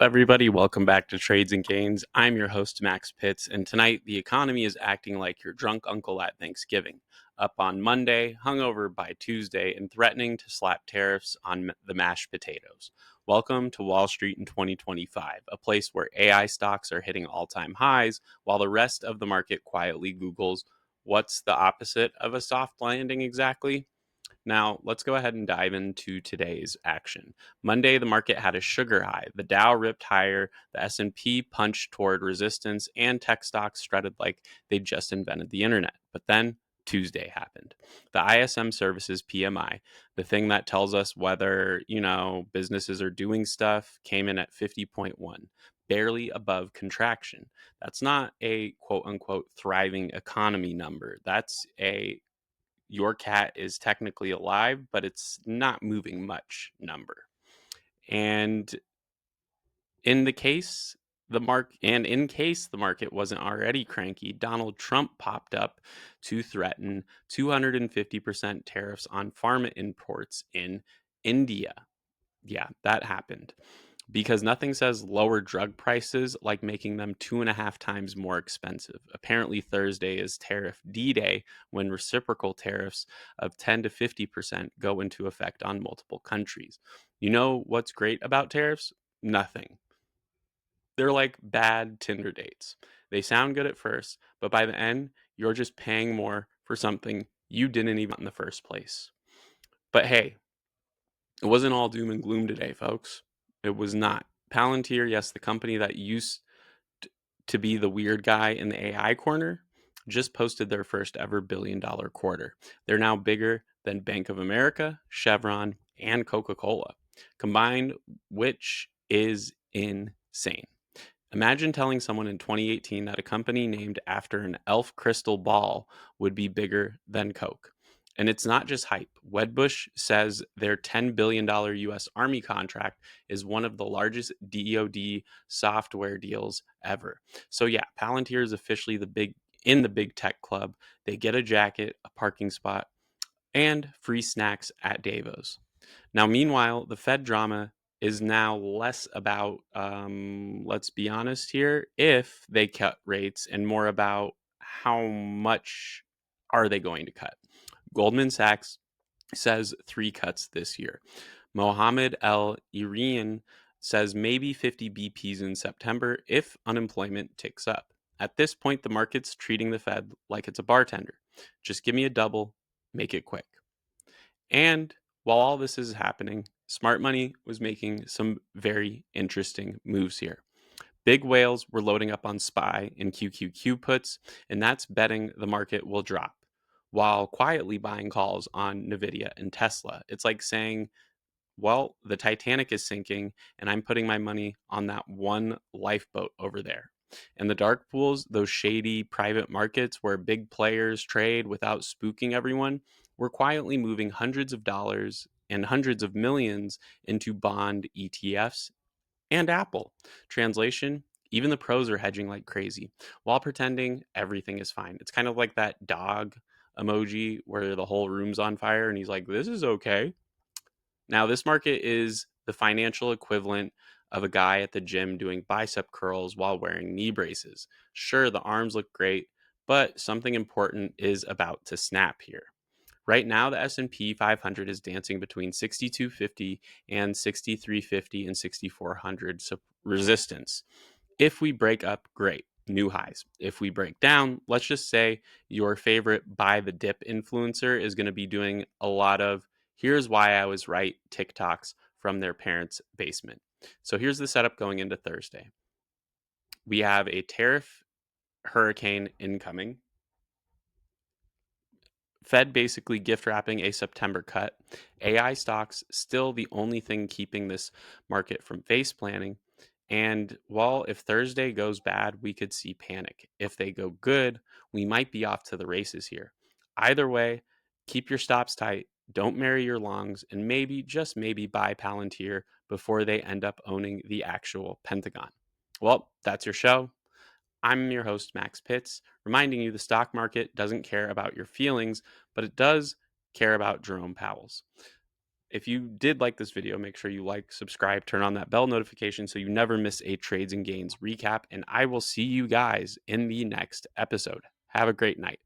everybody? Welcome back to Trades and Gains. I'm your host, Max Pitts, and tonight the economy is acting like your drunk uncle at Thanksgiving. Up on Monday, hungover by Tuesday, and threatening to slap tariffs on the mashed potatoes. Welcome to Wall Street in 2025, a place where AI stocks are hitting all-time highs, while the rest of the market quietly Googles, what's the opposite of a soft landing exactly? Now, let's go ahead and dive into today's action. Monday, the market had a sugar high. The Dow ripped higher, the S&P punched toward resistance, and tech stocks strutted like they just invented the internet. But then Tuesday happened. The ISM Services PMI, the thing that tells us whether, businesses are doing stuff, came in at 50.1, barely above contraction. That's not a quote unquote thriving economy number. That's a your cat is technically alive, but it's not moving much number. And in case the market wasn't already cranky, Donald Trump popped up to threaten 250% tariffs on pharma imports in India. Yeah, that happened. Because nothing says lower drug prices like making them 2.5 times more expensive. Apparently, Thursday is Tariff D Day, when reciprocal tariffs of 10 to 50% go into effect on multiple countries. You know what's great about tariffs? Nothing. They're like bad Tinder dates. They sound good at first, but by the end, you're just paying more for something you didn't even want in the first place. But hey, it wasn't all doom and gloom today, folks. It was not. Palantir, yes, the company that used to be the weird guy in the AI corner, just posted their first ever billion-dollar quarter. They're now bigger than Bank of America, Chevron, and Coca-Cola combined, which is insane. Imagine telling someone in 2018 that a company named after an elf crystal ball would be bigger than Coke. And it's not just hype. Wedbush says their $10 billion US Army contract is one of the largest DoD software deals ever. So yeah, Palantir is officially in the big tech club. They get a jacket, a parking spot, and free snacks at Davos. Now, meanwhile, the Fed drama is now less about, let's be honest here, if they cut rates, and more about how much are they going to cut. Goldman Sachs says 3 cuts this year. Mohammed El-Erian says maybe 50 BPs in September if unemployment ticks up. At this point, the market's treating the Fed like it's a bartender. Just give me a double, make it quick. And while all this is happening, smart money was making some very interesting moves here. Big whales were loading up on SPY and QQQ puts, and that's betting the market will drop, while quietly buying calls on NVDA and Tesla. It's like saying, well, the Titanic is sinking, and I'm putting my money on that one lifeboat over there. And the dark pools, those shady private markets where big players trade without spooking everyone, were quietly moving hundreds of dollars and hundreds of millions into bond ETFs and Apple. Translation: even the pros are hedging like crazy while pretending everything is fine. It's kind of like that dog emoji where the whole room's on fire and he's like, this is okay. Now, this market is the financial equivalent of a guy at the gym doing bicep curls while wearing knee braces. Sure, the arms look great, but something important is about to snap here. Right now, the S&P 500 is dancing between 6250 and 6350 and 6400 resistance. If we break up, great, new highs. If we break down, let's just say your favorite buy the dip influencer is going to be doing a lot of here's why I was right TikToks from their parents' basement. So here's the setup going into Thursday. We have a tariff hurricane incoming. Fed basically gift wrapping a September cut. AI stocks still the only thing keeping this market from face planning. And while if Thursday goes bad, we could see panic. If they go good, we might be off to the races here. Either way, keep your stops tight, don't marry your longs, and maybe, just maybe, buy Palantir before they end up owning the actual Pentagon. Well, that's your show. I'm your host, Max Pitts, reminding you the stock market doesn't care about your feelings, but it does care about Jerome Powell's. If you did like this video, make sure you like, subscribe, turn on that bell notification so you never miss a Trades and Gains recap. And I will see you guys in the next episode. Have a great night.